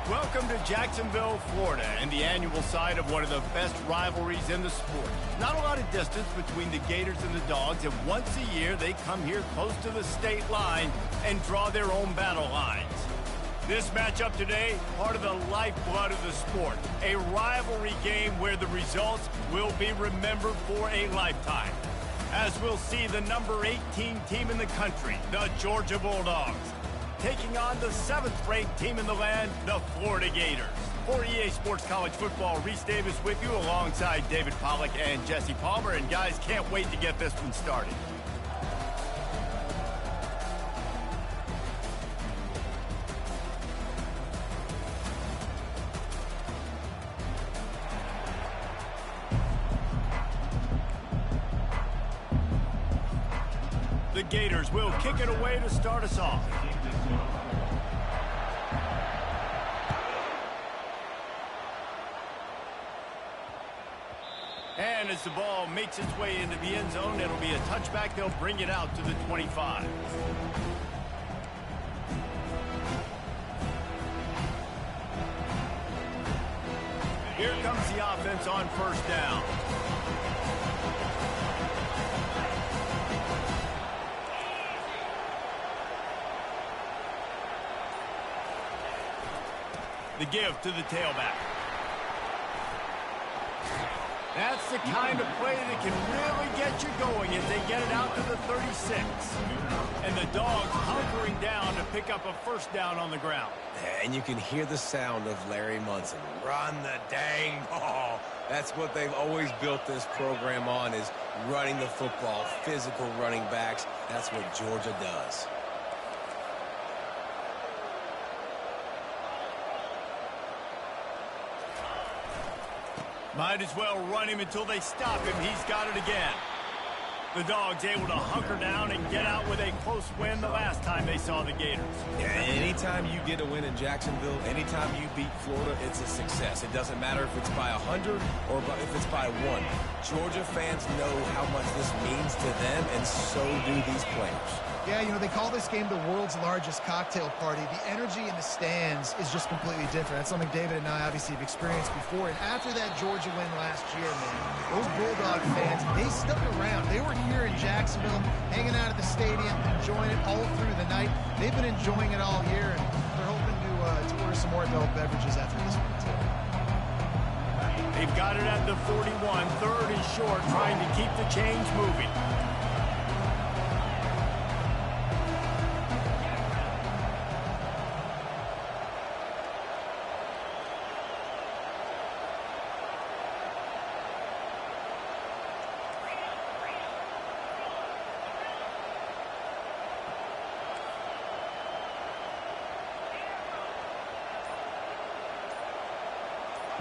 Welcome to Jacksonville, Florida, and the annual site of one of the best rivalries in the sport. Not a lot of distance between the Gators and the Dogs, and once a year they come here close to the state line and draw their own battle lines. This matchup today, part of the lifeblood of the sport, a rivalry game where the results will be remembered for a lifetime. As we'll see the number 18 team in the country, the Georgia Bulldogs, taking on the 7th-ranked team in the land, the Florida Gators. For EA Sports College Football, Reese Davis with you alongside David Pollack and Jesse Palmer. And guys, can't wait to get this one started. The Gators will kick it away to start us off. And as the ball makes its way into the end zone, it'll be a touchback. They'll bring it out to the 25. Here comes the offense on first down. The give to the tailback. That's the kind of play that can really get you going as they get it out to the 36. And the Dogs hunkering down to pick up a first down on the ground. And you can hear the sound of Larry Munson. Run the dang ball. That's what they've always built this program on, is running the football, physical running backs. That's what Georgia does. Might as well run him until they stop him. He's got it again. The Dogs able to hunker down and get out with a close win the last time they saw the Gators. Yeah, anytime you get a win in Jacksonville, anytime you beat Florida, it's a success. It doesn't matter if it's by 100 or if it's by 1. Georgia fans know how much this means to them, and so do these players. Yeah, you know, they call this game the world's largest cocktail party. The energy in the stands is just completely different. That's something David and I obviously have experienced before. And after that Georgia win last year, man, those Bulldog fans, they stuck around. They were here in Jacksonville, hanging out at the stadium, enjoying it all through the night. They've been enjoying it all year, and they're hoping to order some more adult beverages after this one, too. They've got it at the 41, third and short, trying to keep the chains moving.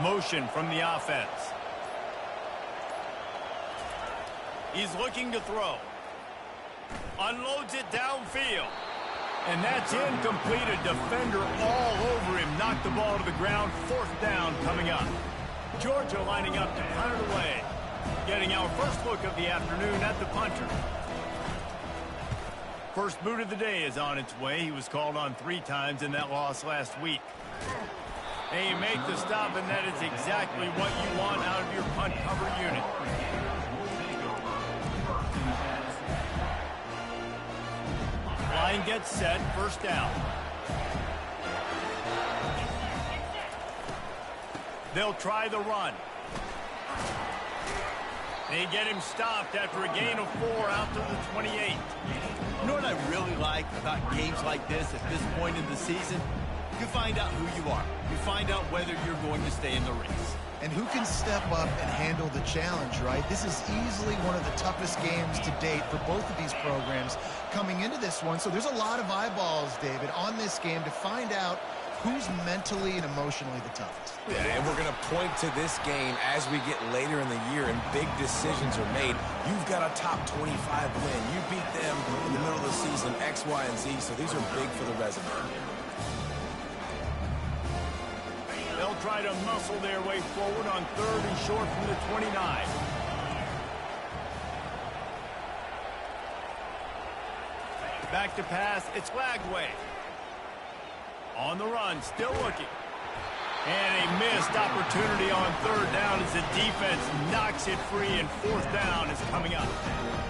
Motion from the offense. He's looking to throw. Unloads it downfield. And that's incomplete. A defender all over him. Knocked the ball to the ground. Fourth down coming up. Georgia lining up to punt it away. Getting our first look of the afternoon at the punter. First boot of the day is on its way. He was called on 3 times in that loss last week. And you make the stop, and that is exactly what you want out of your punt cover unit. Line gets set, first down. They'll try the run. They get him stopped after a gain of 4 out to the 28. You know what I really like about games like this at this point in the season? You find out who you are. You find out whether you're going to stay in the race. And who can step up and handle the challenge, right? This is easily one of the toughest games to date for both of these programs coming into this one. So there's a lot of eyeballs, David, on this game to find out who's mentally and emotionally the toughest. Yeah, and we're going to point to this game as we get later in the year and big decisions are made. You've got a top 25 win. You beat them in the middle of the season, X, Y, and Z. So these are big for the resume. They'll try to muscle their way forward on third and short from the 29. Back to pass, it's Lagway. On the run, still looking. And a missed opportunity on third down as the defense knocks it free, and fourth down is coming up.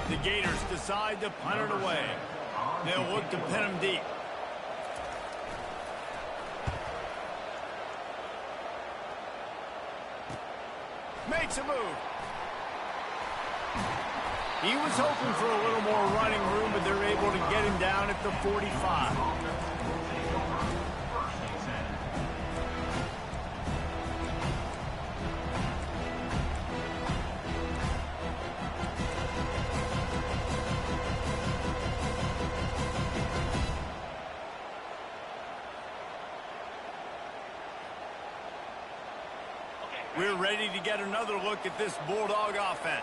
The Gators decide to punt it away. They'll look to pin him deep. Makes a move. He was hoping for a little more running room, but they're able to get him down at the 45. We're ready to get another look at this Bulldog offense.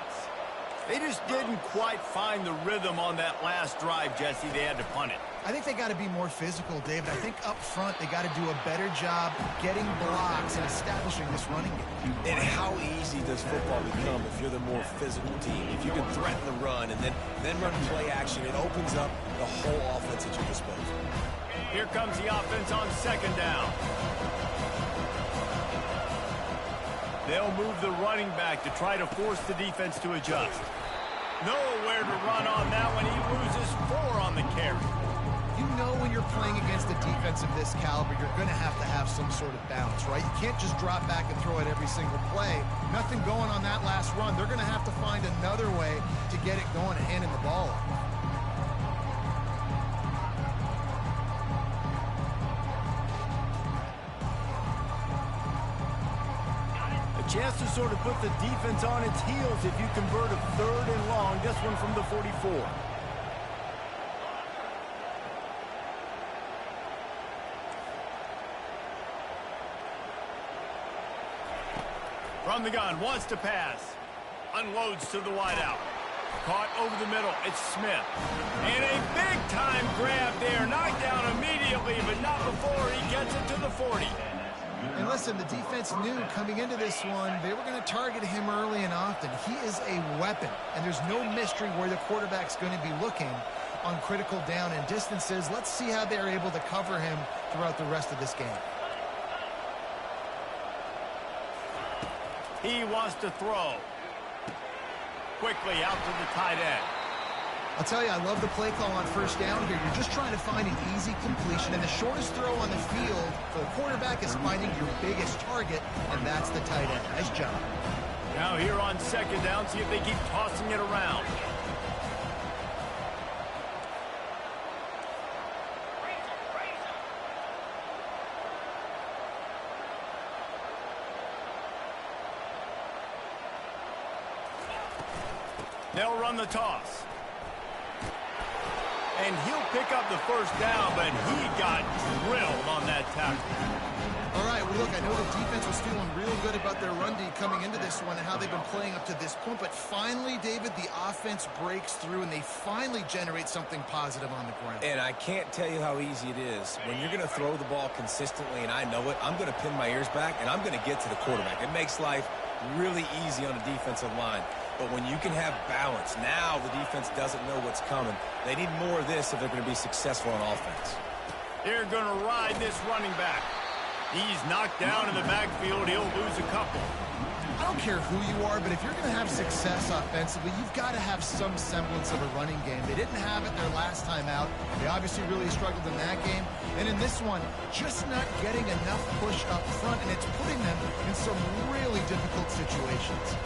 They just didn't quite find the rhythm on that last drive, Jesse. They had to punt it. I think they got to be more physical, David. I think up front they got to do a better job getting blocks and establishing this running game. And how easy does football become if you're the more physical team? If you can threaten the run and then run play action, it opens up the whole offense at your disposal. Here comes the offense on second down. They'll move the running back to try to force the defense to adjust. Nowhere to run on that one. He loses 4 on the carry. You know when you're playing against a defense of this caliber, you're going to have some sort of balance, right? You can't just drop back and throw it every single play. Nothing going on that last run. They're going to have to find another way to get it going and handing the ball off. Chance to sort of put the defense on its heels if you convert a third and long. This one from the 44. From the gun, wants to pass. Unloads to the wideout. Caught over the middle. It's Smith. And a big-time grab there. Knocked down immediately, but not before he gets it to the 40. And listen, the defense knew coming into this one, they were going to target him early and often. He is a weapon, and there's no mystery where the quarterback's going to be looking on critical down and distances. Let's see how they're able to cover him throughout the rest of this game. He wants to throw. Quickly out to the tight end. I'll tell you, I love the play call on first down here. You're just trying to find an easy completion, and the shortest throw on the field for the quarterback is finding your biggest target, and that's the tight end. Nice job. Now here on second down, see if they keep tossing it around. They'll run the toss. And he'll pick up the first down, but he got drilled on that tackle. All right, well, look, I know the defense was feeling real good about their run D coming into this one and how they've been playing up to this point, but finally, David, the offense breaks through and they finally generate something positive on the ground. And I can't tell you how easy it is. When you're going to throw the ball consistently, and I know it, I'm going to pin my ears back, and I'm going to get to the quarterback. It makes life really easy on the defensive line. But when you can have balance, now the defense doesn't know what's coming. They need more of this if they're going to be successful on offense. They're going to ride this running back. He's knocked down in the backfield. He'll lose a couple. I don't care who you are, but if you're going to have success offensively, you've got to have some semblance of a running game. They didn't have it their last time out. They obviously really struggled in that game. And in this one, just not getting enough push up front, and it's putting them in some really difficult situations.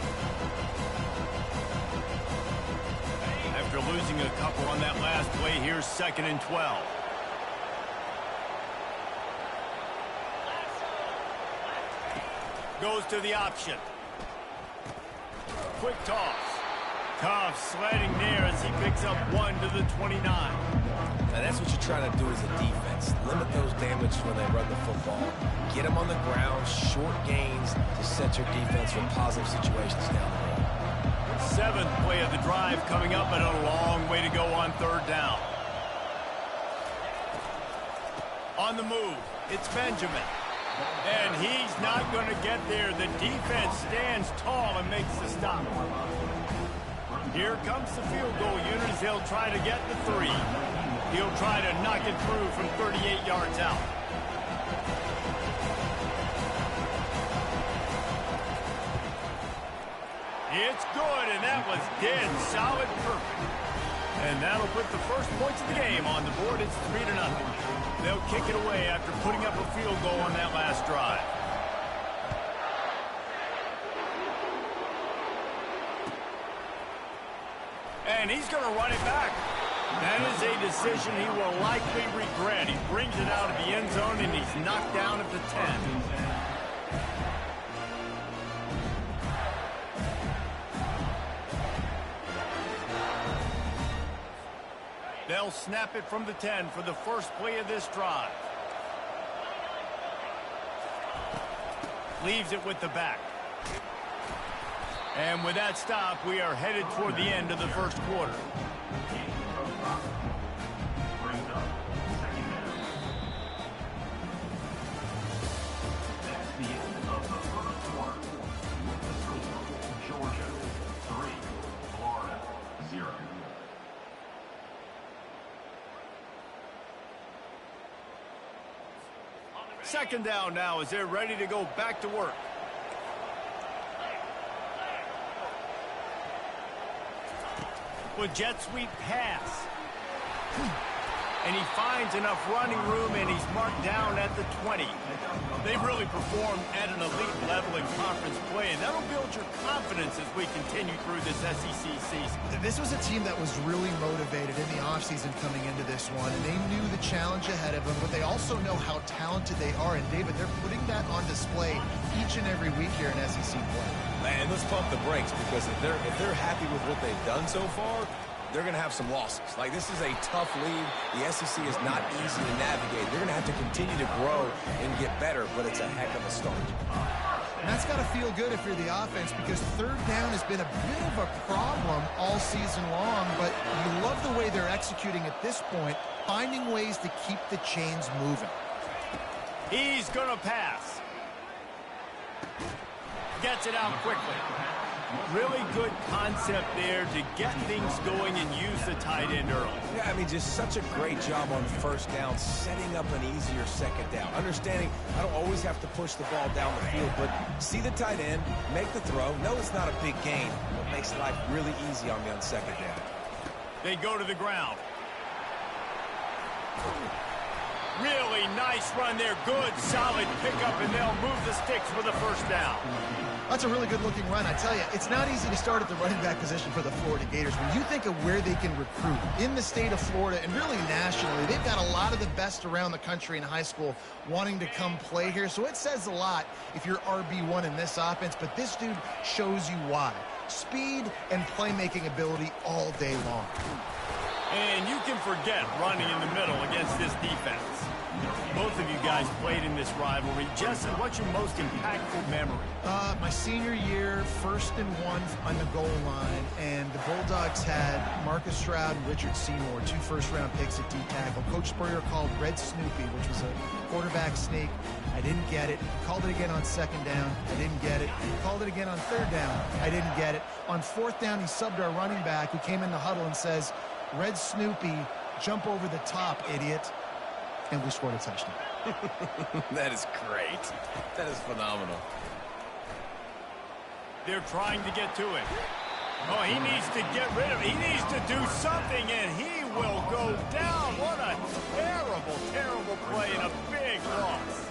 After losing a couple on that last play, here's 2nd and 12. Goes to the option. Quick toss. Tough sledding there as he picks up 1 to the 29. Now that's what you're trying to do as a defense. Limit those damage when they run the football. Get them on the ground, short gains to set your defense for positive situations down the road. 7th play of the drive coming up, and a long way to go on 3rd down. On the move, it's Benjamin. And he's not going to get there. The defense stands tall and makes the stop. Here comes the field goal unit as they'll try to get the 3. He'll try to knock it through from 38 yards out. It's good, and that was dead solid perfect. And that'll put the first points of the game on the board. It's 3-0. They'll kick it away after putting up a field goal on that last drive. And he's going to run it back. That is a decision he will likely regret. He brings it out of the end zone, and he's knocked down at the 10. They'll snap it from the 10 for the first play of this drive. Leaves it with the back. And with that stop, we are headed toward the end of the first quarter. Georgia 3, Florida 0. Second down now as they're ready to go back to work. With jet sweep pass. And he finds enough running room, and he's marked down at the 20. They've really performed at an elite level in conference play, and that'll build your confidence as we continue through this SEC season. This was a team that was really motivated in the offseason coming into this one, and they knew the challenge ahead of them, but they also know how talented they are. And, David, they're putting that on display each and every week here in SEC play. Man, let's pump the brakes, because if they're happy with what they've done so far, they're going to have some losses. Like, this is a tough league. The SEC is not easy to navigate. They're going to have to continue to grow and get better, but it's a heck of a start. And that's got to feel good if you're the offense, because third down has been a bit of a problem all season long, but you love the way they're executing at this point, finding ways to keep the chains moving. He's going to pass. Gets it out quickly. Really good concept there to get things going and use the tight end early. Yeah, I mean, just such a great job on first down, setting up an easier second down. Understanding I don't always have to push the ball down the field, but see the tight end, make the throw. No, it's not a big gain, but makes life really easy on me on second down. They go to the ground. Really nice run there. Good, solid pickup, and they'll move the sticks for the first down. That's a really good-looking run. I tell you, it's not easy to start at the running back position for the Florida Gators. When you think of where they can recruit in the state of Florida and really nationally, they've got a lot of the best around the country in high school wanting to come play here. So it says a lot if you're RB1 in this offense, but this dude shows you why. Speed and playmaking ability all day long. And you can forget running in the middle against this defense. Both of you guys played in this rivalry. Jesse, what's your most impactful memory? My senior year, 1st and 1 on the goal line, and the Bulldogs had Marcus Stroud and Richard Seymour, 2 first-round picks at D-tackle. Coach Spurrier called Red Snoopy, which was a quarterback sneak. I didn't get it. He called it again on 2nd down. I didn't get it. He called it again on 3rd down. I didn't get it. On 4th down, he subbed our running back, who came in the huddle and says, "Red Snoopy, jump over the top, idiot." And we scored a touchdown. That is great. That is phenomenal. They're trying to get to it. Oh, he needs to get rid of it. He needs to do something, and he will go down. What a terrible, terrible play and a big loss.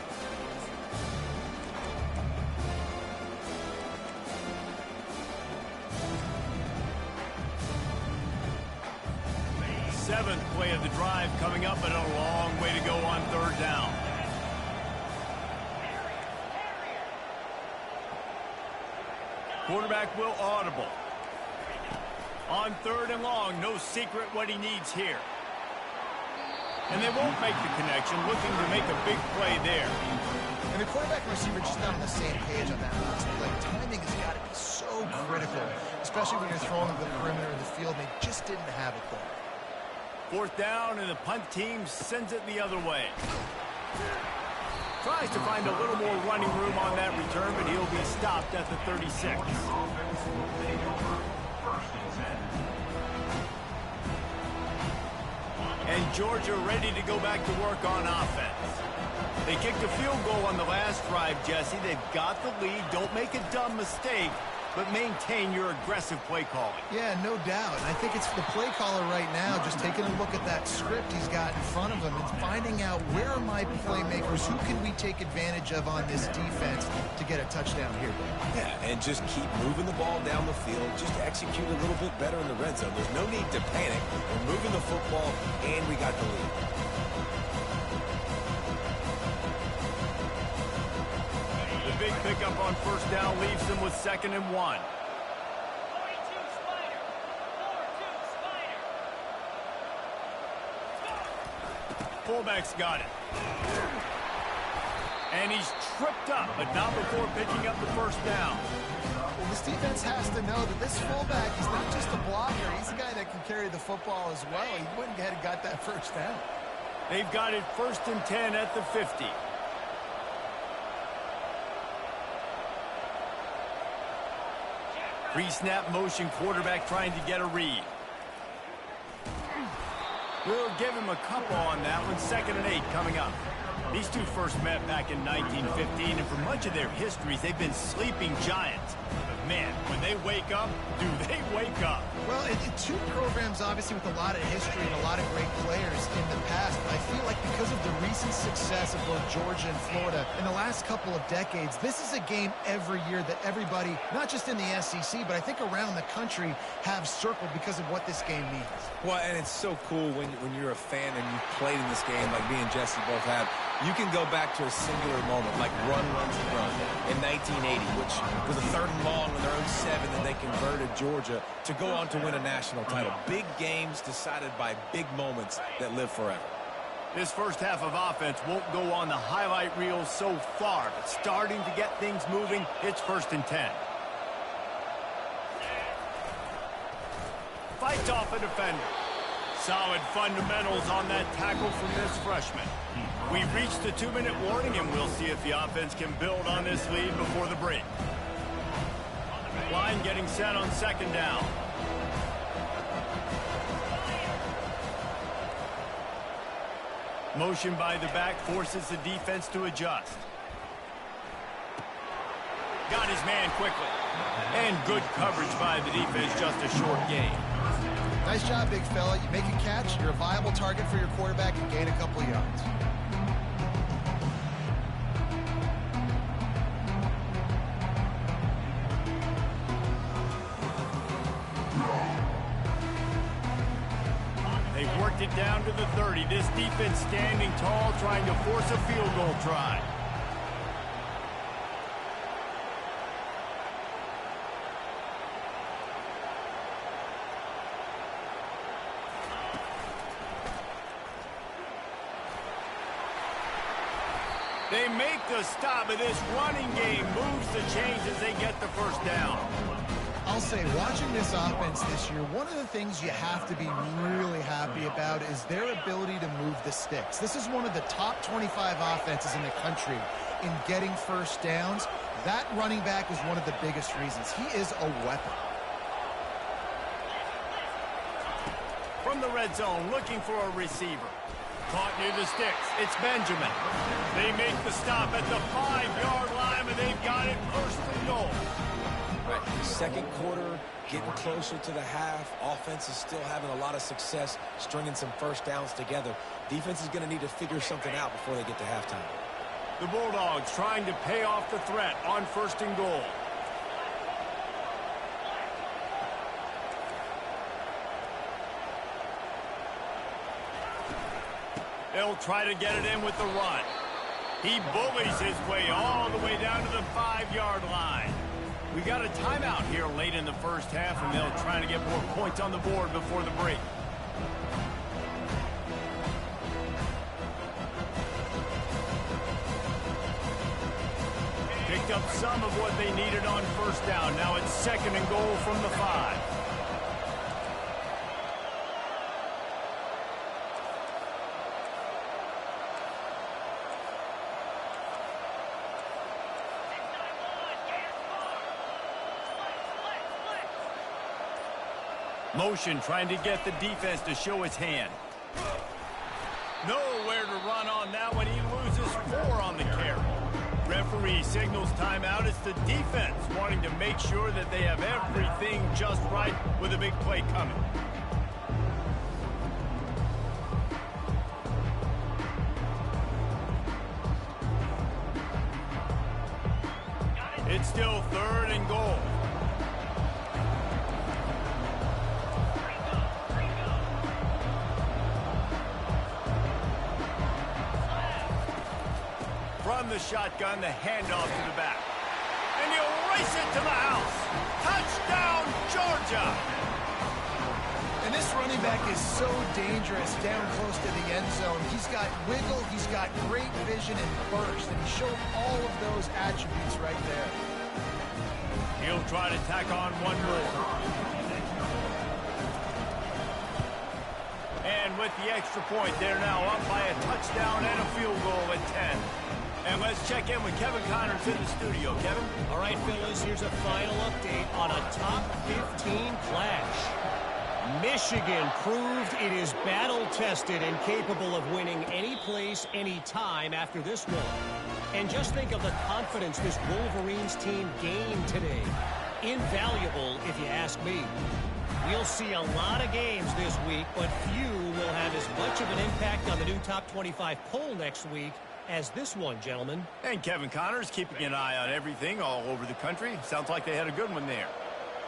Seventh play of the drive coming up, and a long way to go on 3rd down. Quarterback will audible. On 3rd and long, no secret what he needs here. And they won't make the connection, looking to make a big play there. And the quarterback and receiver just not on the same page on that last play. Timing has got to be so critical, especially when you're throwing to the perimeter of the field, and they just didn't have it there. 4th down, and the punt team sends it the other way. Tries to find a little more running room on that return, but he'll be stopped at the 36. And Georgia ready to go back to work on offense. They kicked a field goal on the last drive, Jesse. They've got the lead. Don't make a dumb mistake. but maintain your aggressive play calling. Yeah, no doubt. And I think it's the play caller right now just taking a look at that script he's got in front of him and finding out where are my playmakers, who can we take advantage of on this defense to get a touchdown here. Yeah, and just keep moving the ball down the field. Just execute a little bit better in the red zone. There's no need to panic. We're moving the football, and we got the lead. The big pickup on first down leaves them with 2nd and 1. Fullback's got it. And he's tripped up, but not before picking up the first down. Well, this defense has to know that this fullback is not just a blocker. He's a guy that can carry the football as well. He went ahead and got that first down. They've got it 1st and 10 at the 50. Pre-snap motion, quarterback trying to get a read. We'll give him a couple on that one. 2nd and 8 coming up. These two first met back in 1915, and for much of their histories, they've been sleeping giants. But man, when they wake up, do they wake up? Well, two programs, obviously, with a lot of history and a lot of great players in the past. I feel like because of the recent success of both Georgia and Florida in the last couple of decades, this is a game every year that everybody, not just in the SEC, but I think around the country, have circled because of what this game means. Well, and it's so cool when you're a fan and you've played in this game like me and Jesse both have. You can go back to a singular moment, like run in 1980, which was a 3rd and long on their own 7 that they converted Georgia to go on to win a national title. Big games decided by big moments that live forever. This first half of offense won't go on the highlight reel so far, but starting to get things moving, it's 1st and 10. Fights off a defender. Solid fundamentals on that tackle from this freshman. We've reached the 2-minute warning, and we'll see if the offense can build on this lead before the break. Line getting set on 2nd down. Motion by the back forces the defense to adjust. Got his man quickly. And good coverage by the defense, just a short gain. Nice job, big fella. You make a catch, you're a viable target for your quarterback, and gain a couple of yards. They've worked it down to the 30. This defense standing tall, trying to force a field goal try. They make the stop, but this running game moves the chains as they get the first down. I'll say, watching this offense this year, one of the things you have to be really happy about is their ability to move the sticks. This is one of the top 25 offenses in the country in getting first downs. That running back is one of the biggest reasons. He is a weapon. From the red zone, looking for a receiver. Caught near the sticks. It's Benjamin. They make the stop at the 5-yard line, and they've got it 1st and goal. Right. 2nd quarter, getting closer to the half. Offense is still having a lot of success stringing some first downs together. Defense is going to need to figure something out before they get to halftime. The Bulldogs trying to pay off the threat on 1st and goal. They'll try to get it in with the run. He bullies his way all the way down to the 5-yard line. We got a timeout here late in the first half, and they'll try to get more points on the board before the break. Picked up some of what they needed on first down. Now it's 2nd and goal from the 5. Motion trying to get the defense to show its hand. Nowhere to run on that one. He loses 4 on the carry. Referee signals timeout. It's the defense wanting to make sure that they have everything just right with a big play coming. It's still 3rd and goal. From the shotgun, the handoff to the back. And he'll race it to the house. Touchdown, Georgia! And this running back is so dangerous down close to the end zone. He's got wiggle, he's got great vision and burst, and he showed all of those attributes right there. He'll try to tack on one more. And with the extra point, they're now up by a touchdown and a field goal at 10. And let's check in with Kevin Connors in the studio. Kevin? All right, fellas, here's a final update on a top 15 clash. Michigan proved it is battle-tested and capable of winning any place, any time after this one. And just think of the confidence this Wolverines team gained today. Invaluable, if you ask me. We'll see a lot of games this week, but few will have as much of an impact on the new top 25 poll next week as this one, gentlemen. And Kevin Connors keeping an eye on everything all over the country. Sounds like they had a good one there.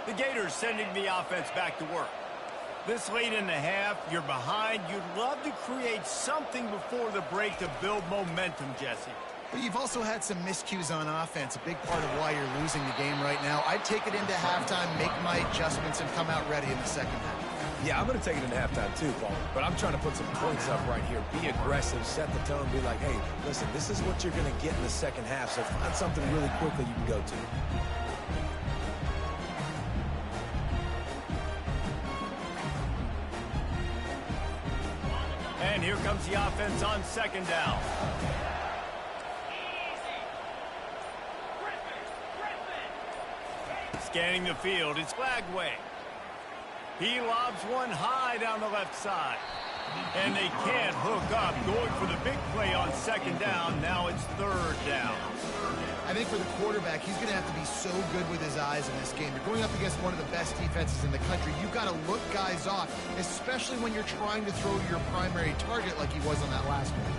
The Gators sending the offense back to work. This late in the half, you're behind. You'd love to create something before the break to build momentum, Jesse. But you've also had some miscues on offense, a big part of why you're losing the game right now. I'd take it into halftime, make my adjustments, and come out ready in the second half. Yeah, I'm going to take it into halftime too, Paul. But I'm trying to put some points up right here. Be aggressive, set the tone, be like, hey, listen, this is what you're going to get in the second half, so find something really quick that you can go to. And here comes the offense on second down. Scanning the field, it's Flagway. He lobs one high down the left side. And they can't hook up, going for the big play on second down. Now it's 3rd down. I think for the quarterback, he's going to have to be so good with his eyes in this game. You're going up against one of the best defenses in the country. You've got to look guys off, especially when you're trying to throw your primary target like he was on that last one.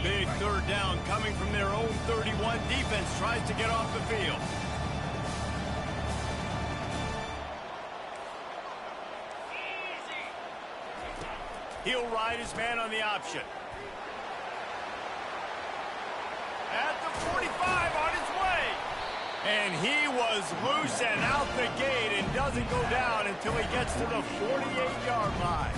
Big 3rd down coming from their own 31. Defense tries to get off the field. He'll ride his man on the option. At the 45 on his way. And he was loose and out the gate and doesn't go down until he gets to the 48-yard line.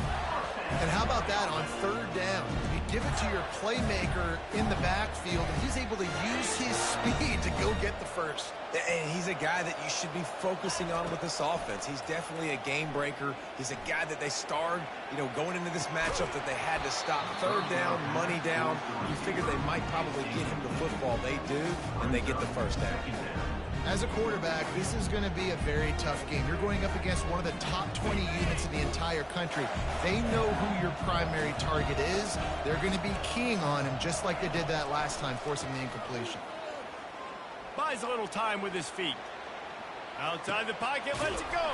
And how about that on 3rd down? You give it to your playmaker in the backfield, and he's able to use his speed to go get the first. And he's a guy that you should be focusing on with this offense. He's definitely a game breaker. He's a guy that they starred, going into this matchup that they had to stop. 3rd down, money down. You figure they might probably get him the football. They do, and they get the first down. As a quarterback, this is going to be a very tough game. You're going up against one of the top 20 units in the entire country. They know who your primary target is. They're going to be keying on him just like they did that last time, forcing the incompletion. Buys a little time with his feet. Outside the pocket, lets it go.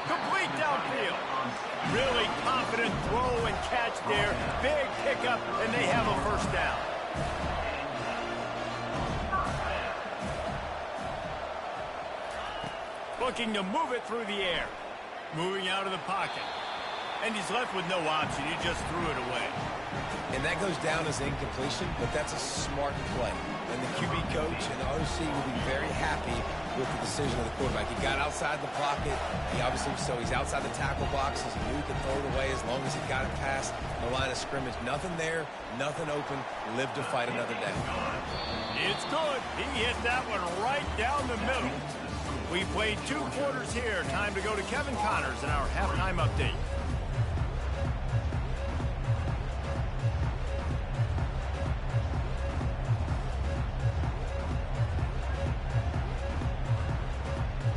Complete downfield. Really confident throw and catch there. Big pickup, and they have a first down. Looking to move it through the air. Moving out of the pocket. And he's left with no option. He just threw it away. And that goes down as incompletion, but that's a smart play. And the QB coach and the OC will be very happy with the decision of the quarterback. He got outside the pocket. He's outside the tackle boxes. He knew he could throw it away as long as he got it past the line of scrimmage. Nothing there, nothing open. Live to fight another day. It's good. He hit that one right down the middle. We played 2 quarters here. Time to go to Kevin Connors in our halftime update.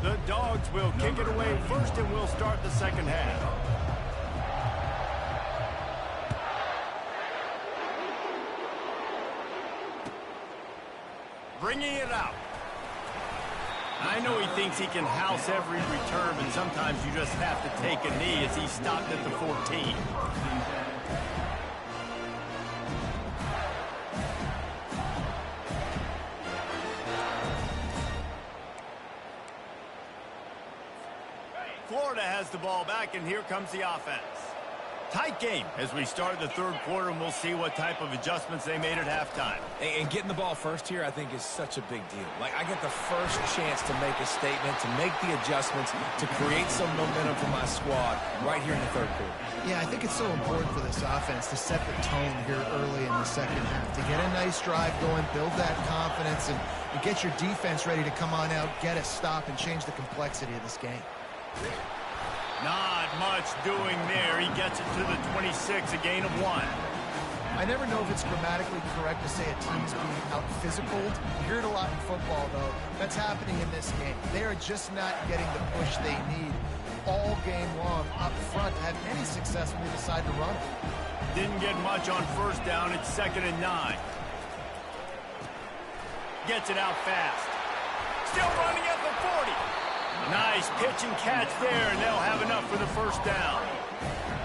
The Dogs will kick it away first, and we'll start the second half. bringing it out. I know he thinks he can house every return, but sometimes you just have to take a knee as he stopped at the 14. Florida has the ball back, and here comes the offense. Tight game as we start the third quarter, and we'll see what type of adjustments they made at halftime. And getting the ball first here, I think, is such a big deal. Like, I get the first chance to make a statement, to make the adjustments, to create some momentum for my squad right here in the third quarter. Yeah, I think it's so important for this offense to set the tone here early in the second half, to get a nice drive going, build that confidence, and get your defense ready to come on out, get a stop, and change the complexity of this game. Not much doing there. He gets it to the 26, a gain of 1. I never know if it's grammatically correct to say a team's being out-physicaled. You hear it a lot in football, though. That's happening in this game. They are just not getting the push they need all game long up front to have any success when they decide to run it. Didn't get much on first down. It's 2nd and 9. Gets it out fast. Still running at the 40. Nice pitch and catch there, and they'll have enough for the first down.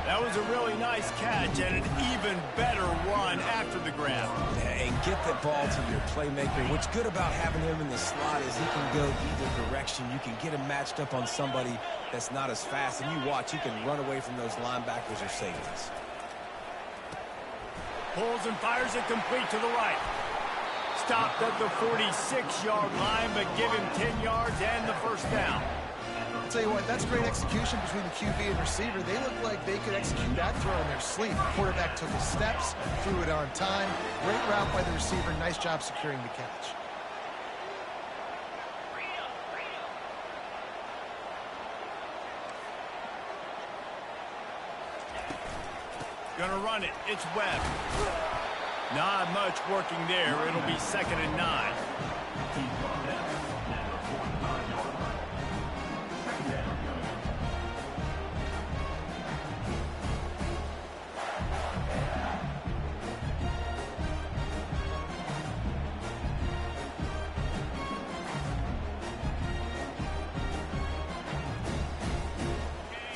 That was a really nice catch and an even better run after the grab. And get the ball to your playmaker. What's good about having him in the slot is he can go either direction. You can get him matched up on somebody that's not as fast, and you watch, he can run away from those linebackers or safeties. Pulls and fires it complete to the right. Stopped at the 46-yard line, but give him 10 yards and the first down. I'll tell you what, that's great execution between the QB and receiver. They look like they could execute that throw in their sleep. The quarterback took his steps, threw it on time. Great route by the receiver. Nice job securing the catch. Gonna run it. It's Webb. Not much working there. It'll be 2nd and 9.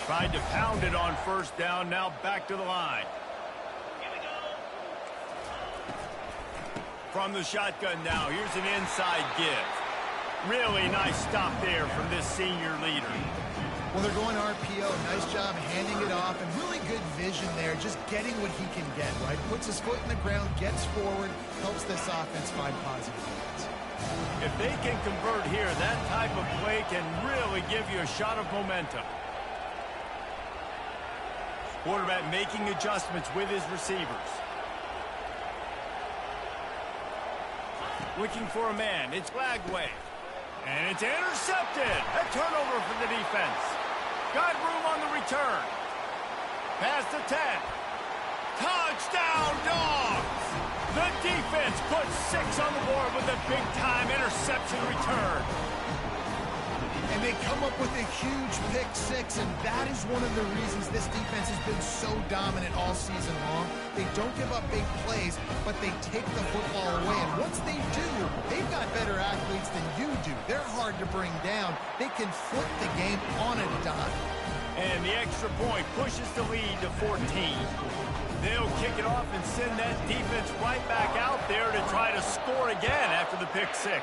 Tried to pound it on first down. Now back to the line. From the shotgun now, here's an inside give. Really nice stop there from this senior leader. Well, they're going RPO. Nice job handing it off, and really good vision there, just getting what he can get, right? Puts his foot in the ground, gets forward, helps this offense find positive points. If they can convert here, that type of play can really give you a shot of momentum. Quarterback making adjustments with his receivers. Looking for a man. It's Lagway. And it's intercepted. A turnover for the defense. Got room on the return. Past the 10. Touchdown, Dogs! The defense puts 6 on the board with a big-time interception return. And they come up with a huge pick 6, and that is one of the reasons this defense has been so dominant all season long. They don't give up big plays, but they take the football away. And once they do, they've got better athletes than you do. They're hard to bring down. They can flip the game on a dime. And the extra point pushes the lead to 14. They'll kick it off and send that defense right back out there to try to score again after the pick 6.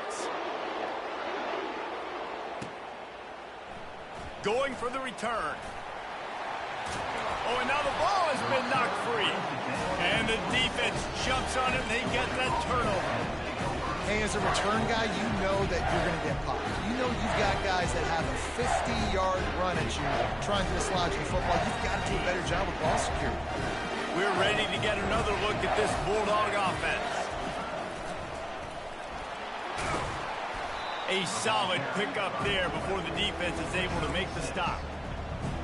Going for the return. Oh, and now the ball has been knocked free. And the defense jumps on it, and they get that turnover. Hey, as a return guy, you know that you're going to get popped. You know you've got guys that have a 50-yard run at you trying to dislodge the football. You've got to do a better job with ball security. We're ready to get another look at this Bulldog offense. A solid pickup there before the defense is able to make the stop.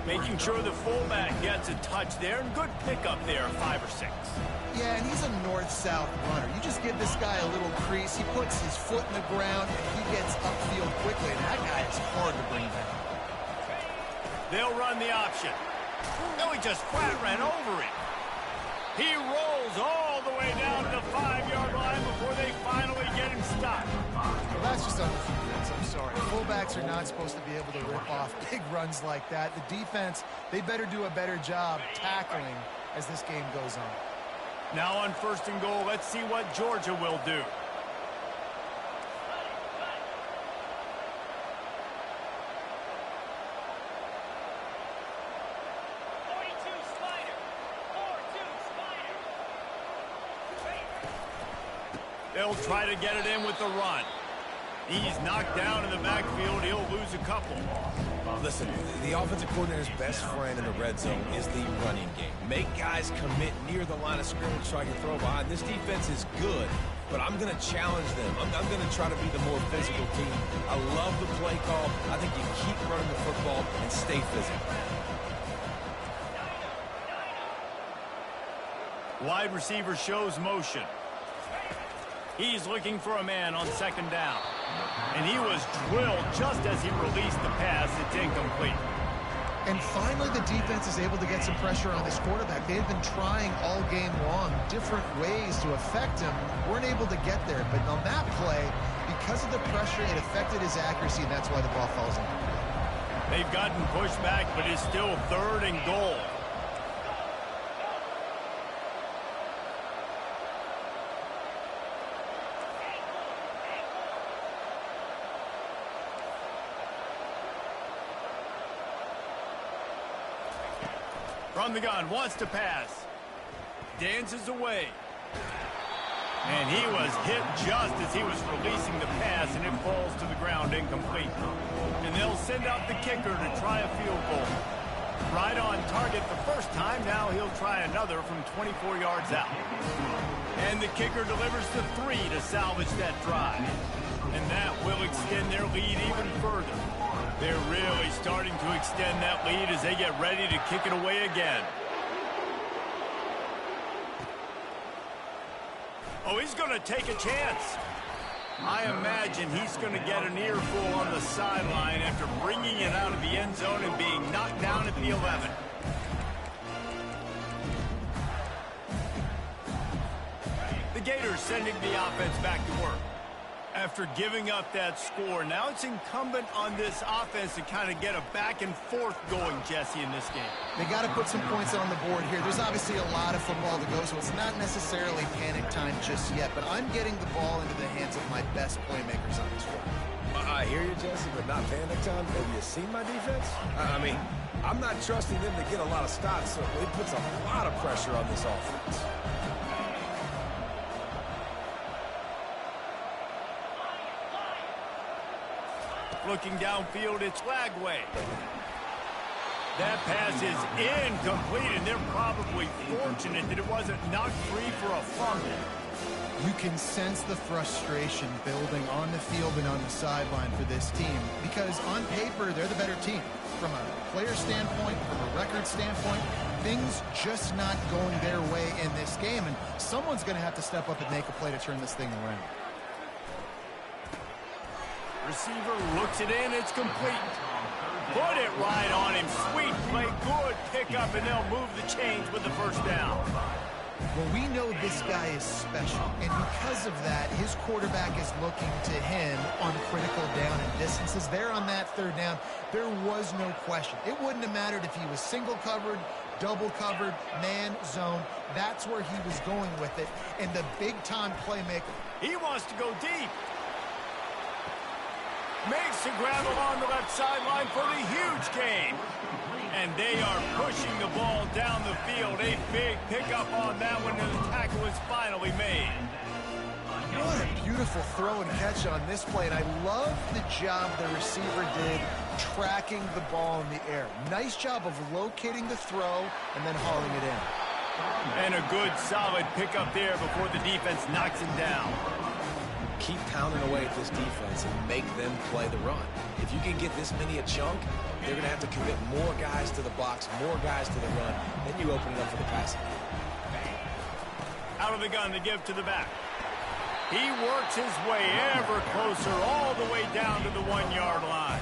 Making sure the fullback gets a touch there, and good pickup there, 5 or 6. Yeah, and he's a north-south runner. You just give this guy a little crease, he puts his foot in the ground, and he gets upfield quickly, and that guy is hard to bring down. They'll run the option. No, he just flat ran over it. He rolls all the way down to the 5-yard line before they finally get him stopped. quarterbacks are not supposed to be able to rip off big runs like that. The defense, they better do a better job tackling as this game goes on. Now on 1st and goal, let's see what Georgia will do. They'll try to get it in with the run. He's knocked down in the backfield. He'll lose a couple. Listen, the offensive coordinator's best friend in the red zone is the running game. Make guys commit near the line of scrimmage so I can throw behind. This defense is good, but I'm going to challenge them. I'm going to try to be the more physical team. I love the play call. I think you keep running the football and stay physical. Wide receiver shows motion. He's looking for a man on 2nd down. And he was drilled just as he released the pass. It's incomplete. And finally, the defense is able to get some pressure on this quarterback. They've been trying all game long different ways to affect him. Weren't able to get there. But on that play, because of the pressure, it affected his accuracy, and that's why the ball falls incomplete. They've gotten pushed back, but it's still 3rd and goal. From the gun, wants to pass. Dances away. And he was hit just as he was releasing the pass, and it falls to the ground incomplete. And they'll send out the kicker to try a field goal. Right on target the first time. Now he'll try another from 24 yards out. And the kicker delivers the 3 to salvage that drive. And that will extend their lead even further. They're really starting to extend that lead as they get ready to kick it away again. Oh, he's going to take a chance. I imagine he's going to get an earful on the sideline after bringing it out of the end zone and being knocked down at the 11. The Gators sending the offense back to work. After giving up that score, now it's incumbent on this offense to kind of get a back and forth going, Jesse, in this game. They got to put some points on the board here. There's obviously a lot of football to go, so it's not necessarily panic time just yet, but I'm getting the ball into the hands of my best playmakers on this one. I hear you, Jesse, but not panic time. Have you seen my defense? I mean, I'm not trusting them to get a lot of stops, so it puts a lot of pressure on this offense. Looking downfield, it's Lagway. That pass is incomplete, and they're probably fortunate that it wasn't knocked free for a fumble. You can sense the frustration building on the field and on the sideline for this team because on paper, they're the better team. From a player standpoint, from a record standpoint, things just not going their way in this game, and someone's going to have to step up and make a play to turn this thing around. Receiver looks it in, it's complete. Put it right on him. Sweet play, good pickup, and they'll move the chains with the 1st down. Well, we know this guy is special, and because of that, his quarterback is looking to him on critical down and distances. There on that 3rd down, there was no question. It wouldn't have mattered if he was single covered, double covered, man, zone. That's where he was going with it, and the big-time playmaker. He wants to go deep. Makes the grab along the left sideline for the huge gain. And they are pushing the ball down the field. A big pickup on that one, and the tackle is finally made. What a beautiful throw and catch on this play, and I love the job the receiver did tracking the ball in the air. Nice job of locating the throw and then hauling it in. And a good, solid pickup there before the defense knocks him down. Keep pounding away at this defense and make them play the run. If you can get this many a chunk, they're going to have to commit more guys to the box, more guys to the run. Then you open it up for the passing. Out of the gun to give to the back. He works his way ever closer all the way down to the 1-yard line.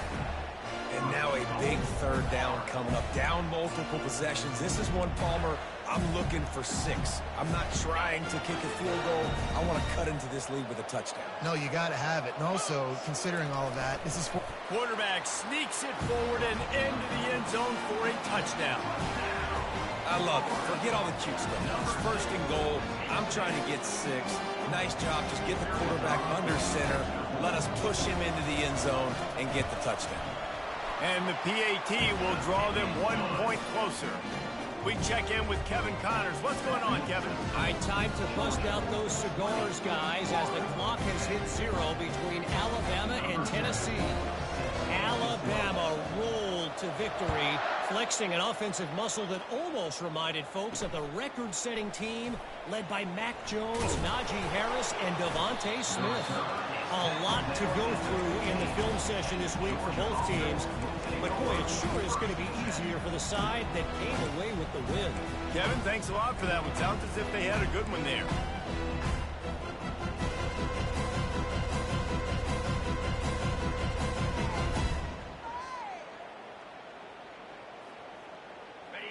And now a big 3rd down coming up. Down multiple possessions. This is one, Palmer, I'm looking for 6. I'm not trying to kick a field goal. I want to cut into this lead with a touchdown. No, you got to have it. And also, considering all of that, this is Quarterback sneaks it forward and into the end zone for a touchdown. I love it. Forget all the cute stuff. It's first and goal. I'm trying to get 6. Nice job. Just get the quarterback under center. Let us push him into the end zone and get the touchdown. And the PAT will draw them 1 point closer. We check in with Kevin Connors. What's going on, Kevin? All right, time to bust out those cigars, guys, as the clock has hit 0 between Alabama and Tennessee. Alabama rolled to victory, flexing an offensive muscle that almost reminded folks of the record-setting team led by Mac Jones, Najee Harris, and Devontae Smith. A lot to go through in the film session this week for both teams, but boy, it sure is going to be easier for the side that came away with the win. Kevin, thanks a lot for that one. Sounds as if they had a good one there.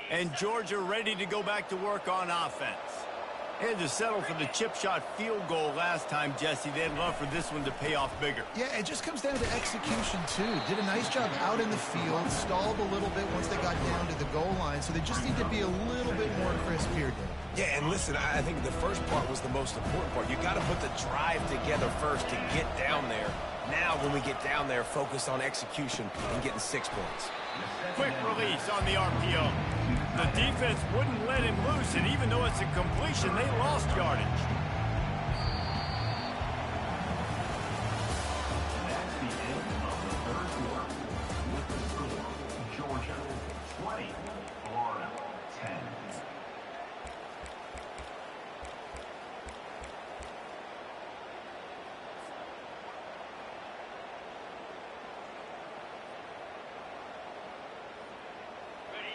And Georgia ready to go back to work on offense. They had to settle for the chip shot field goal last time, Jesse. They'd love for this one to pay off bigger. Yeah, it just comes down to execution, too. Did a nice job out in the field, stalled a little bit once they got down to the goal line, so they just need to be a little bit more crisp here, Dave. Yeah, and listen, I think the first part was the most important part. You got to put the drive together first to get down there. Now, when we get down there, focus on execution and getting 6 points. Quick release on the RPO. The defense wouldn't let him loose, and even though it's a completion, they lost yardage. That's the end of the third quarter. With the score, Georgia 20, Florida 10.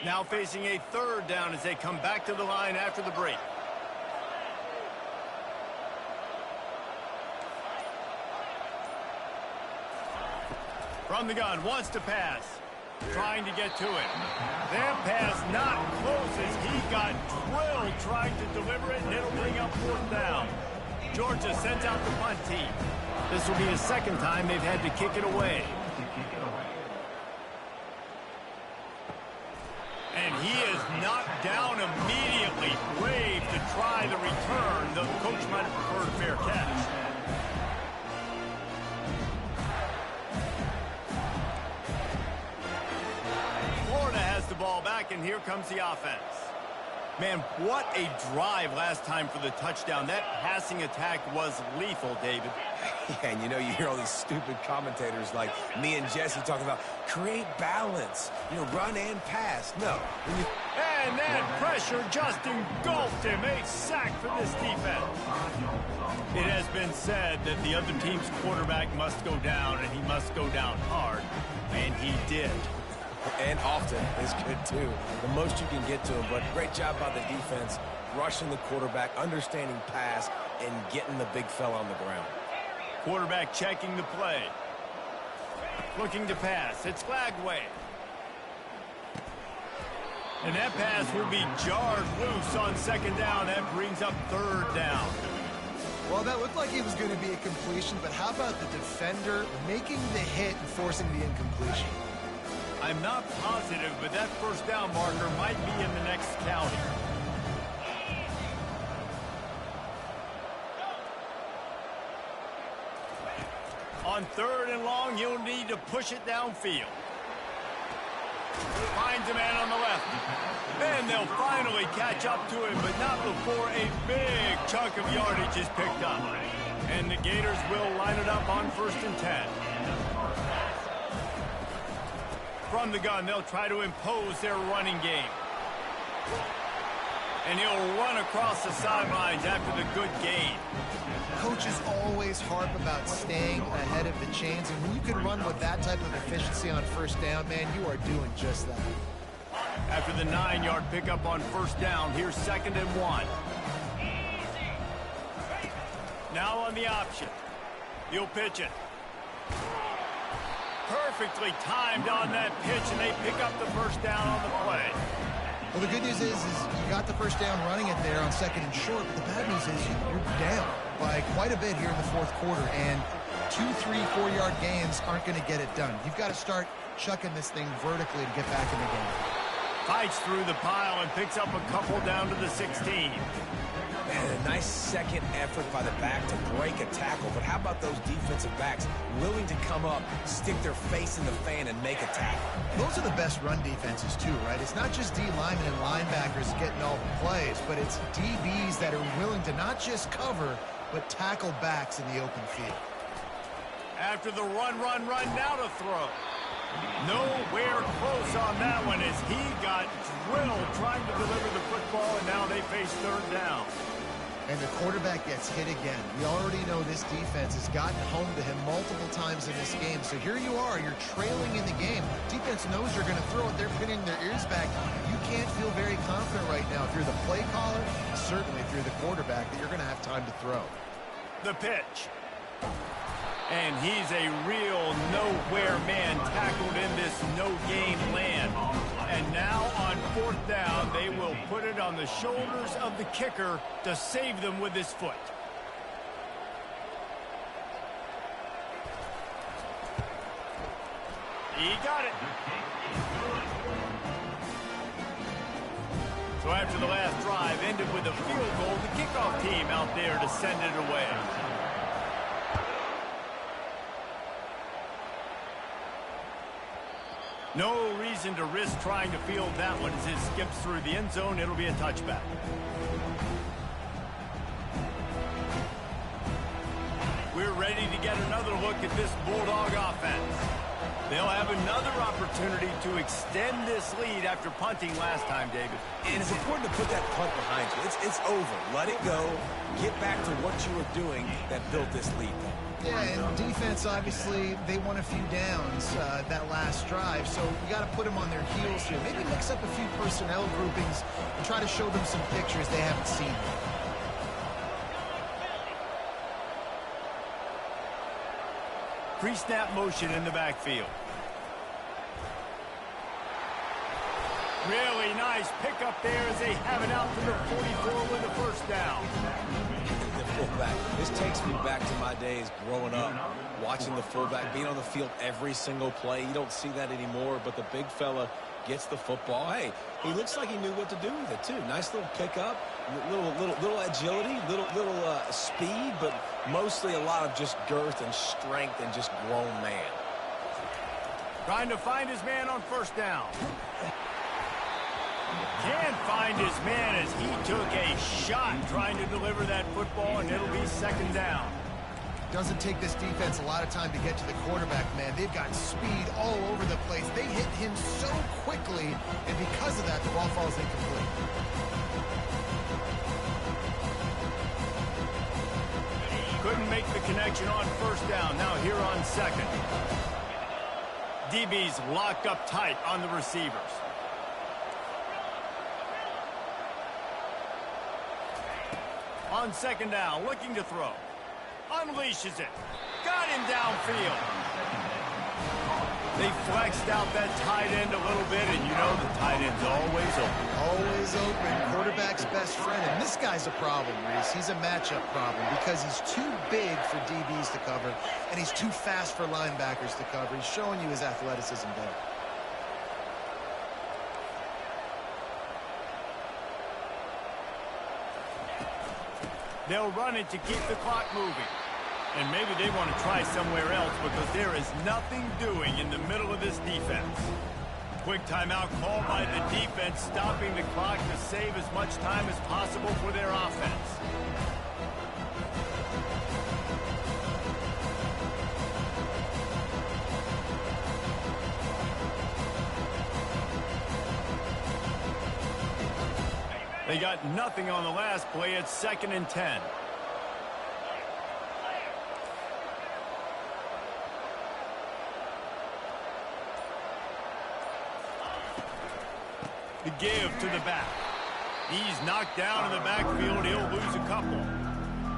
Now facing a 3rd down as they come back to the line after the break. From the gun, wants to pass. Trying to get to it. That pass not close as he got drilled trying to deliver it, and it'll bring up 4th down. Georgia sends out the punt team. This will be the 2nd time they've had to kick it away. And he is knocked down immediately. Brave to try the return, though the coach might have preferred a fair catch. Florida has the ball back, and here comes the offense. Man, what a drive last time for the touchdown. That passing attack was lethal, David. Yeah, and you hear all these stupid commentators like me and Jesse talking about create balance, run and pass. No. And that pressure just engulfed him. A sack for this defense. It has been said that the other team's quarterback must go down, and he must go down hard. And he did. And often is good, too. The most you can get to him, but great job by the defense, rushing the quarterback, understanding pass, and getting the big fella on the ground. Quarterback checking the play. Looking to pass. It's Flagway. And that pass will be jarred loose on 2nd down. That brings up 3rd down. Well, that looked like it was going to be a completion, but how about the defender making the hit and forcing the incompletion? I'm not positive, but that 1st down marker might be in the next county. On 3rd and long, you'll need to push it downfield. Finds a man on the left. Then they'll finally catch up to him, but not before a big chunk of yardage is picked up. And the Gators will line it up on 1st and 10. From the gun, they'll try to impose their running game. And he'll run across the sidelines after the good gain. Coaches always harp about staying ahead of the chains, and when you can run with that type of efficiency on 1st down, man, you are doing just that. After the 9-yard pickup on 1st down, here's 2nd and 1. Now on the option. He'll pitch it. Perfectly timed on that pitch, and they pick up the 1st down on the play. Well, the good news is you got the 1st down running it there on 2nd and short, but the bad news is you're down by quite a bit here in the 4th quarter, and 2, 3, 4-yard gains aren't going to get it done. You've got to start chucking this thing vertically to get back in the game. Fights through the pile and picks up a couple down to the 16. Man, a nice second effort by the back to break a tackle. But how about those defensive backs willing to come up, stick their face in the fan, and make a tackle? Those are the best run defenses, too, right? It's not just D linemen and linebackers getting all the plays, but it's DBs that are willing to not just cover, but tackle backs in the open field. After the run, now to throw. Nowhere close on that one as he got drilled trying to deliver the football, and now they face third down. And the quarterback gets hit again. We already know this defense has gotten home to him multiple times in this game. So here you are, you're trailing in the game. Defense knows you're going to throw it. They're pinning their ears back. You can't feel very confident right now if you're the play caller, certainly if you're the quarterback, that you're going to have time to throw. The pitch. And he's a real nowhere man tackled in this no-gain land. And now on fourth down, they will put it on the shoulders of the kicker to save them with his foot. He got it. So after the last drive ended with a field goal, the kickoff team out there to send it away. No reason to risk trying to field that one as it skips through the end zone. It'll be a touchback. We're ready to get another look at this Bulldog offense. They'll have another opportunity to extend this lead after punting last time, David. And it's important to put that punt behind you. It's over. Let it go. Get back to what you were doing that built this lead. Yeah, and defense, obviously, they won a few downs that last drive, so you got to put them on their heels here. Maybe mix up a few personnel groupings and try to show them some pictures they haven't seen yet. Pre-snap motion in the backfield. Really nice pickup there as they have it out to the 44 with the first down. The fullback. This takes me back to my days growing up, watching the fullback being on the field every single play. You don't see that anymore, but the big fella gets the football. Hey, he looks like he knew what to do with it too. Nice little pickup, little agility, little speed, but mostly a lot of just girth and strength and just grown man. Trying to find his man on first down. Can't find his man as he took a shot trying to deliver that football, and it'll be second down. Doesn't take this defense a lot of time to get to the quarterback, man. They've got speed all over the place. They hit him so quickly, and because of that, the ball falls incomplete. Couldn't make the connection on first down. Now here on second. DB's locked up tight on the receivers. On second down, looking to throw. Unleashes it. Got him downfield. They flexed out that tight end a little bit, and you know the tight end's always open. Always open. Quarterback's best friend. And this guy's a problem, Reese. He's a matchup problem because he's too big for DBs to cover, and he's too fast for linebackers to cover. He's showing you his athleticism there. They'll run it to keep the clock moving. And maybe they want to try somewhere else because there is nothing doing in the middle of this defense. Quick timeout called by the defense, stopping the clock to save as much time as possible for their offense. They got nothing on the last play. It's 2nd and 10. The give to the back. He's knocked down in the backfield. He'll lose a couple.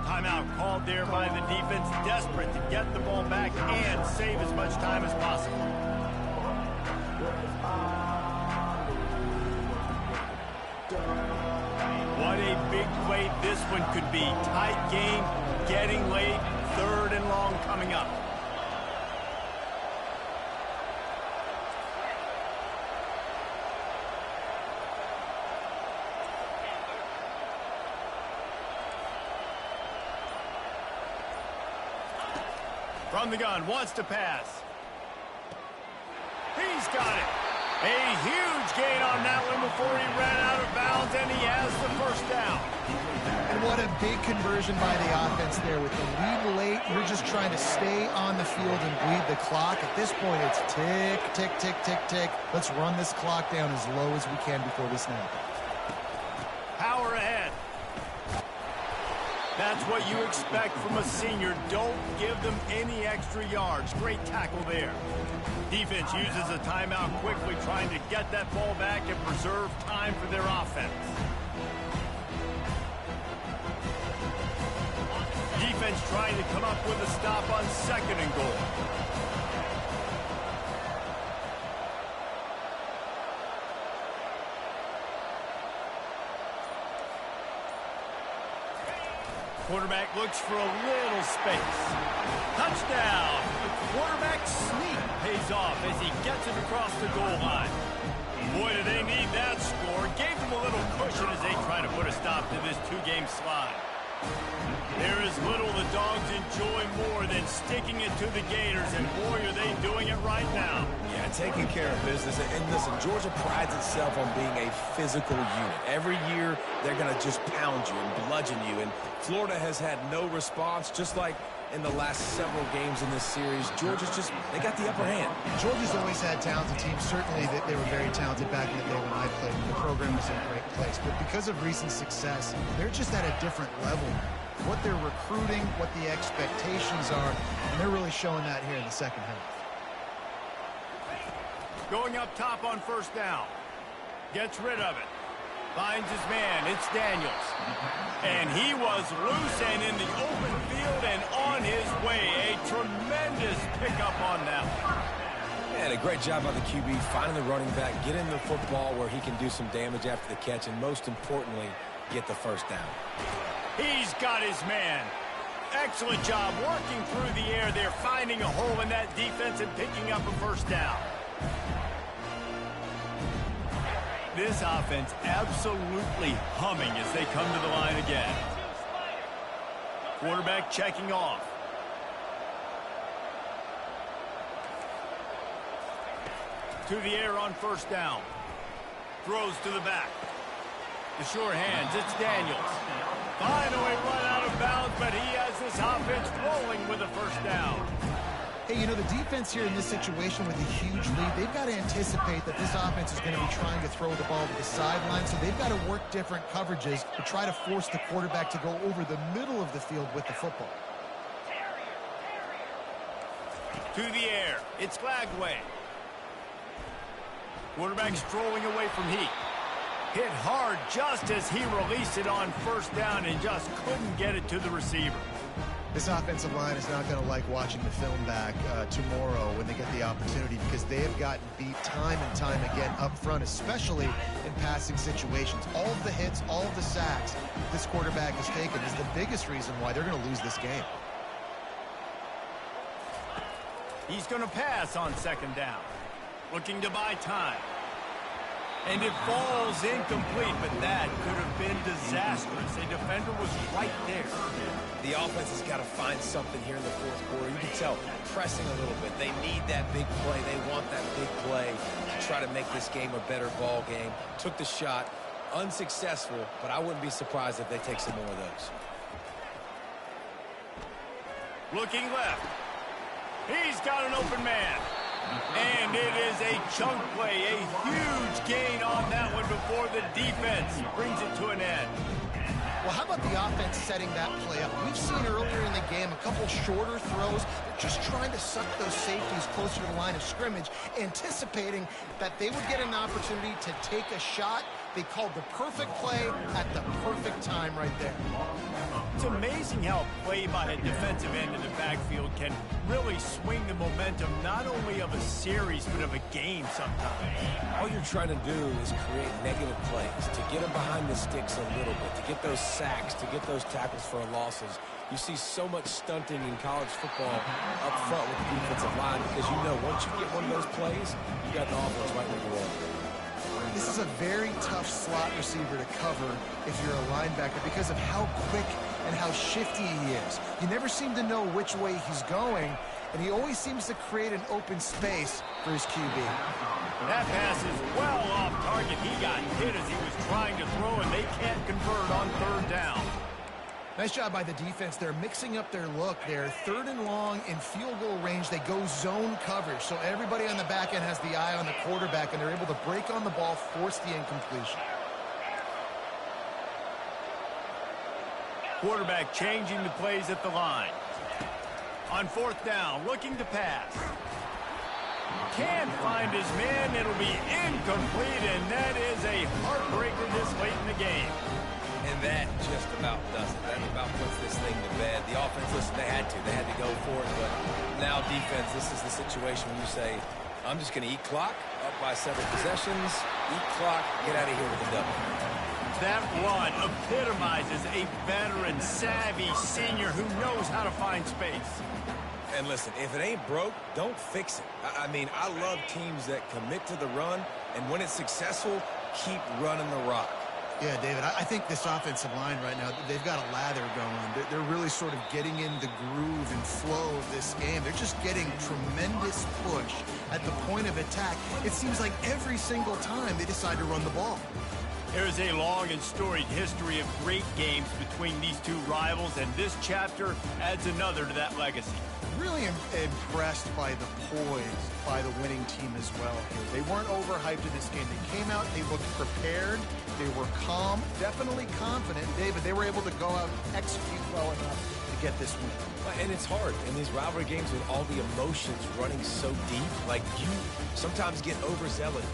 Timeout called there by the defense, desperate to get the ball back and save as much time as possible. What a big play this one could be. Tight game, getting late, 3rd and long coming up. From the gun, wants to pass. He's got it. A huge gain on that one before he ran out of bounds, and he has the first down. And what a big conversion by the offense there. With the lead late, you're just trying to stay on the field and bleed the clock. At this point, it's tick, tick, tick, tick, tick. Let's run this clock down as low as we can before we snap. Power ahead. That's what you expect from a senior. Don't give them any extra yards. Great tackle there. Defense uses a timeout quickly, trying to get that ball back and preserve time for their offense. Defense trying to come up with a stop on 2nd and goal. Quarterback looks for a little space. Touchdown! The quarterback sneak pays off as he gets it across the goal line. Boy, do they need that score. Gave them a little cushion as they try to put a stop to this 2-game slide. There is little the Dogs enjoy more than sticking it to the Gators, and boy, are they doing it right now. Yeah, taking care of business. And listen, Georgia prides itself on being a physical unit. Every year, they're going to just pound you and bludgeon you. And Florida has had no response, just like in the last several games in this series. Georgia's just, they got the upper hand. Georgia's always had talented teams. Certainly they were very talented back in the day when I played. The program was in a great place. But because of recent success, they're just at a different level. What they're recruiting, what the expectations are, and they're really showing that here in the second half. Going up top on 1st down. Gets rid of it. Finds his man. It's Daniels. And he was loose and in the open field and on his way. A tremendous pickup on that one. And a great job by the QB finding the running back, getting the football where he can do some damage after the catch, and most importantly, get the 1st down. He's got his man. Excellent job working through the air there, finding a hole in that defense and picking up a 1st down. This offense absolutely humming as they come to the line again. Quarterback checking off. To the air on 1st down. Throws to the back. The sure hands, it's Daniels. Finally run out of bounds, but he has this offense rolling with a 1st down. Hey, you know, the defense here in this situation with a huge lead, they've got to anticipate that this offense is going to be trying to throw the ball to the sideline, so they've got to work different coverages to try to force the quarterback to go over the middle of the field with the football. To the air, it's Glagway. Quarterback strolling away from Heat. Hit hard just as he released it on 1st down and just couldn't get it to the receiver. This offensive line is not going to like watching the film back tomorrow when they get the opportunity, because they have gotten beat time and time again up front, especially in passing situations. All of the hits, all of the sacks this quarterback has taken is the biggest reason why they're going to lose this game. He's going to pass on 2nd down. Looking to buy time. And it falls incomplete, but that could have been disastrous. A defender was right there. The offense has got to find something here in the 4th quarter. You can tell, pressing a little bit. They need that big play. They want that big play to try to make this game a better ball game. Took the shot, unsuccessful, but I wouldn't be surprised if they take some more of those. Looking left. He's got an open man. And it is a chunk play, a huge gain on that one before the defense brings it to an end. Well, how about the offense setting that play up? We've seen earlier in the game a couple shorter throws. They're just trying to suck those safeties closer to the line of scrimmage, anticipating that they would get an opportunity to take a shot. They called the perfect play at the perfect time right there. It's amazing how play by a defensive end in the backfield can really swing the momentum not only of a series but of a game sometimes. All you're trying to do is create negative plays, to get them behind the sticks a little bit, to get those sacks, to get those tackles for losses. You see so much stunting in college football up front with the defensive line, because you know once you get one of those plays, you got the offense right where you want. This is a very tough slot receiver to cover if you're a linebacker because of how quick and how shifty he is. You never seem to know which way he's going, and he always seems to create an open space for his QB. That pass is well off target. He got hit as he was trying to throw, and they can't convert on third down. Nice job by the defense. They're mixing up their look there. Third and long in field goal range. They go zone coverage. So everybody on the back end has the eye on the quarterback, and they're able to break on the ball, force the incompletion. Quarterback changing the plays at the line. On fourth down, looking to pass. Can't find his man. It'll be incomplete, and that is a heartbreaker this late in the game. And that just about does it. That about puts this thing to bed. The offense, listen, they had to go for it, but now defense, this is the situation when you say, I'm just going to eat clock, up by several possessions, eat clock, get out of here with a W. That run epitomizes a veteran, savvy senior who knows how to find space. And listen, if it ain't broke, don't fix it. I mean, I love teams that commit to the run, and when it's successful, keep running the rock. Yeah, David, I think this offensive line right now, they've got a lather going. They're really sort of getting in the groove and flow of this game. They're just getting tremendous push at the point of attack. It seems like every single time they decide to run the ball. There is a long and storied history of great games between these two rivals, and this chapter adds another to that legacy. Really impressed by the poise by the winning team as well here. They weren't overhyped in this game. They came out, they looked prepared, they were calm, definitely confident. David, they were able to go out and execute well enough to get this win. And it's hard in these rivalry games with all the emotions running so deep. Like, you sometimes get overzealous